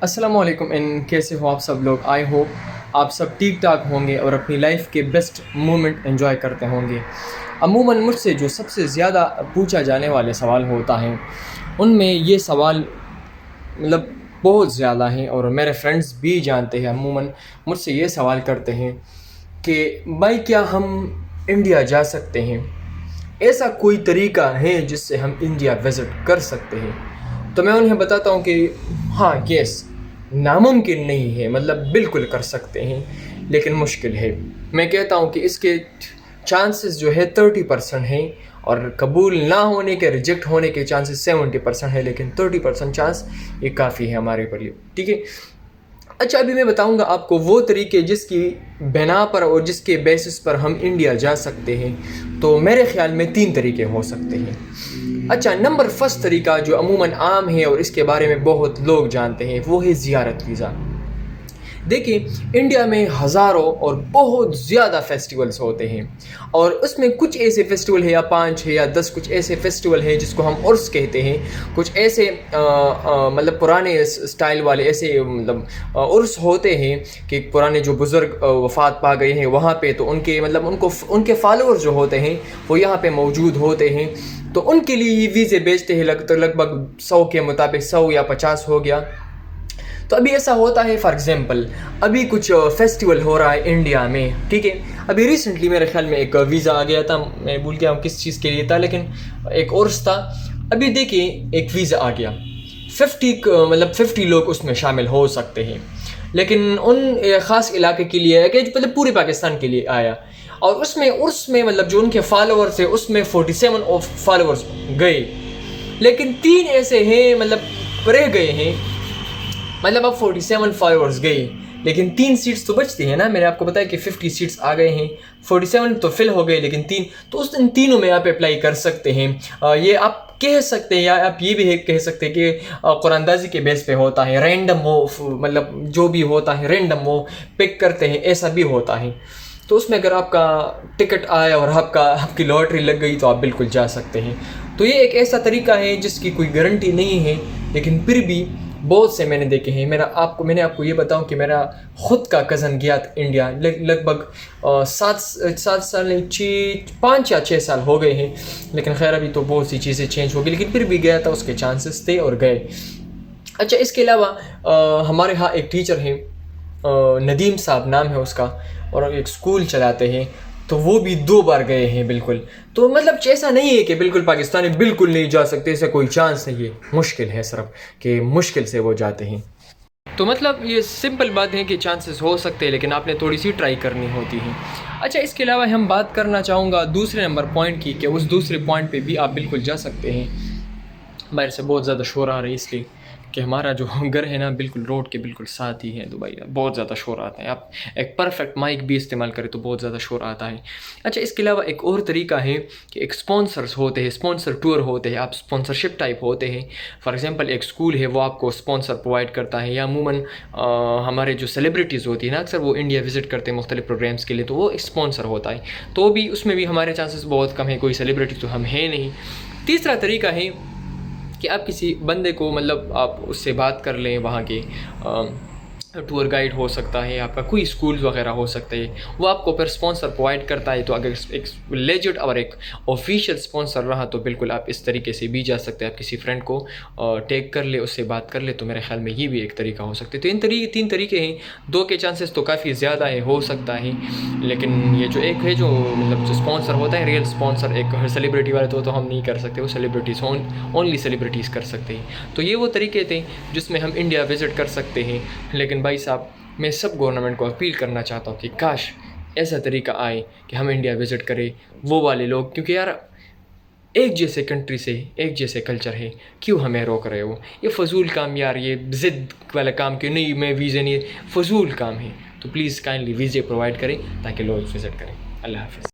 السلام علیکم، کیسے ہو آپ سب لوگ؟ آئی ہوپ آپ سب ٹھیک ٹھاک ہوں گے اور اپنی لائف کے بیسٹ مومنٹ انجوائے کرتے ہوں گے۔ عموماً مجھ سے جو سب سے زیادہ پوچھا جانے والے سوال ہوتا ہے، ان میں یہ سوال بہت زیادہ ہیں اور میرے فرینڈس بھی جانتے ہیں۔ عموماً مجھ سے یہ سوال کرتے ہیں کہ بھائی کیا ہم انڈیا جا سکتے ہیں؟ ایسا کوئی طریقہ ہے جس سے ہم انڈیا وزٹ کر سکتے ہیں؟ تو میں انہیں بتاتا ہوں کہ ہاں یس، ناممکن نہیں ہے، بالکل کر سکتے ہیں لیکن مشکل ہے۔ میں کہتا ہوں کہ اس کے چانسز جو ہے 30% ہیں، اور قبول نہ ہونے کے، ریجیکٹ ہونے کے چانسز 70% ہے، لیکن 30% چانس یہ کافی ہے ہمارے لیے، ٹھیک ہے۔ اچھا، ابھی میں بتاؤں گا آپ کو وہ طریقے جس کی بنا پر اور جس کے بیسس پر ہم انڈیا جا سکتے ہیں۔ تو میرے خیال میں 3 طریقے ہو سکتے ہیں۔ اچھا، نمبر فرسٹ طریقہ جو عموماً عام ہے اور اس کے بارے میں بہت لوگ جانتے ہیں، وہ ہے زیارت ویزا۔ دیکھیں، انڈیا میں ہزاروں اور بہت زیادہ فیسٹیولز ہوتے ہیں، اور اس میں کچھ ایسے فیسٹیول ہیں یا 5 ہے یا 10 کچھ ایسے فیسٹیول ہیں جس کو ہم عرس کہتے ہیں۔ کچھ ایسے پرانے سٹائل والے ایسے عرس ہوتے ہیں کہ پرانے جو بزرگ وفات پا گئے ہیں وہاں پہ، تو ان کے ان کے فالوور جو ہوتے ہیں وہ یہاں پہ موجود ہوتے ہیں، تو ان کے لیے یہ ویزے بیچتے ہیں لگ بھگ 100 کے مطابق، 100 یا 50 ہو گیا۔ تو ابھی ایسا ہوتا ہے، فار ایگزامپل ابھی کچھ فیسٹیول ہو رہا ہے انڈیا میں، ٹھیک ہے۔ ابھی ریسنٹلی میرے خیال میں ایک ویزا آ گیا تھا، میں بھول گیا ہوں کس چیز کے لیے تھا، لیکن ایک عرس تھا۔ ابھی دیکھیں ایک ویزا آ گیا، 50 لوگ اس میں شامل ہو سکتے ہیں، لیکن ان خاص علاقے کے لیے کہ پورے پاکستان کے لیے آیا، اور اس میں جو ان کے فالوورس ہیں اس میں 47 فالوورس گئے، لیکن 3 ایسے ہیں رہ گئے ہیں۔ اب 47 فالوورس گئے لیکن 3 سیٹس تو بچتی ہیں نا۔ میں نے آپ کو بتایا کہ 50 سیٹس آ گئے ہیں، 47 تو فل ہو گئے، لیکن 3 تو ان تینوں میں آپ اپلائی کر سکتے ہیں۔ یہ آپ کہہ سکتے ہیں، یا آپ یہ بھی کہہ سکتے ہیں کہ قرآن اندازی کے بیس پہ ہوتا ہے، رینڈم وہ جو بھی ہوتا ہے رینڈم وہ پک کرتے ہیں، ایسا بھی ہوتا ہے۔ تو اس میں اگر آپ کا ٹکٹ آیا اور آپ کی لاٹری لگ گئی تو آپ بالکل جا سکتے ہیں۔ تو یہ ایک ایسا طریقہ ہے جس کی کوئی گارنٹی نہیں ہے، لیکن پھر بھی بہت سے میں نے دیکھے ہیں۔ میں نے آپ کو یہ بتاؤں کہ میرا خود کا کزن گیا تھا انڈیا، لگ بھگ 5 یا 6 سال ہو گئے ہیں، لیکن خیر ابھی تو بہت سی چیزیں چینج ہو گئی، لیکن پھر بھی گیا تھا، اس کے چانسز تھے اور گئے۔ اچھا، اس کے علاوہ ہمارے ہاں ایک ٹیچر ہیں، ندیم صاحب نام ہے اس کا، اور ایک اسکول چلاتے ہیں، تو وہ بھی 2 بار گئے ہیں بالکل۔ تو ایسا نہیں ہے کہ بالکل پاکستانی بالکل نہیں جا سکتے، ایسا کوئی چانس نہیں ہے، مشکل ہے صرف کہ مشکل سے وہ جاتے ہیں۔ تو یہ سمپل بات ہے کہ چانسز ہو سکتے ہیں، لیکن آپ نے تھوڑی سی ٹرائی کرنی ہوتی ہے۔ اچھا، اس کے علاوہ ہم بات کرنا چاہوں گا دوسرے نمبر پوائنٹ کی، کہ اس دوسرے پوائنٹ پہ بھی آپ بالکل جا سکتے ہیں۔ باہر سے بہت زیادہ شور آ رہا ہے، اس لیے کہ ہمارا جو گھر ہے نا بالکل روڈ کے بالکل ساتھ ہی ہے دبئی، بہت زیادہ شور آتا ہے۔ آپ ایک پرفیکٹ مائک بھی استعمال کریں تو بہت زیادہ شور آتا ہے۔ اچھا، اس کے علاوہ ایک اور طریقہ ہے کہ ایک اسپانسرز ہوتے ہیں، اسپانسر ٹور ہوتے ہیں، آپ اسپانسرشپ ٹائپ ہوتے ہیں۔ فار ایگزامپل ایک اسکول ہے، وہ آپ کو اسپانسر پرووائڈ کرتا ہے، یا عموماً ہمارے جو سیلیبریٹیز ہوتی ہیں نا، اکثر وہ انڈیا وزٹ کرتے ہیں مختلف پروگرامس کے لیے، تو وہ ایک اسپانسر ہوتا ہے، تو بھی اس میں بھی ہمارے چانسز بہت کم ہیں، کوئی سیلیبریٹی تو ہم ہیں نہیں۔ تیسرا طریقہ ہے کہ آپ کسی بندے کو آپ اس سے بات کر لیں، وہاں کے ٹور گائیڈ ہو سکتا ہے، آپ کا کوئی اسکولز وغیرہ ہو سکتے ہیں، وہ آپ کو پھر اسپانسر پرووائڈ کرتا ہے۔ تو اگر ایک لیجٹ اور ایک آفیشیل اسپانسر رہا تو بالکل آپ اس طریقے سے بھی جا سکتے ہیں۔ آپ کسی فرینڈ کو ٹیگ کر لے، اس سے بات کر لے، تو میرے خیال میں یہ بھی ایک طریقہ ہو سکتا ہے۔ تو 3 طریقے ہیں، 2 کے چانسز تو کافی زیادہ ہے، ہو سکتا ہے، لیکن یہ جو ایک ہے جو جو اسپانسر ہوتا ہے، ریئل اسپانسر، ایک سیلیبریٹی والے تو ہم نہیں کر سکتے، وہ سیلیبریٹیز اونلی سیلیبریٹیز کر سکتے ہیں۔ تو یہ وہ طریقے تھے جس میں ہم انڈیا وزٹ کر سکتے ہیں، لیکن بھائی صاحب میں سب گورنمنٹ کو اپیل کرنا چاہتا ہوں کہ کاش ایسا طریقہ آئے کہ ہم انڈیا وزٹ کریں، وہ والے لوگ، کیونکہ یار ایک جیسے کنٹری سے ایک جیسے کلچر ہے، کیوں ہمیں روک رہے ہو؟ یہ فضول کام یار، یہ ضد والا کام کہ نہیں میں ویزے نہیں، فضول کام ہے۔ تو پلیز کائنڈلی ویزے پرووائڈ کریں تاکہ لوگ وزٹ کریں۔ اللہ حافظ۔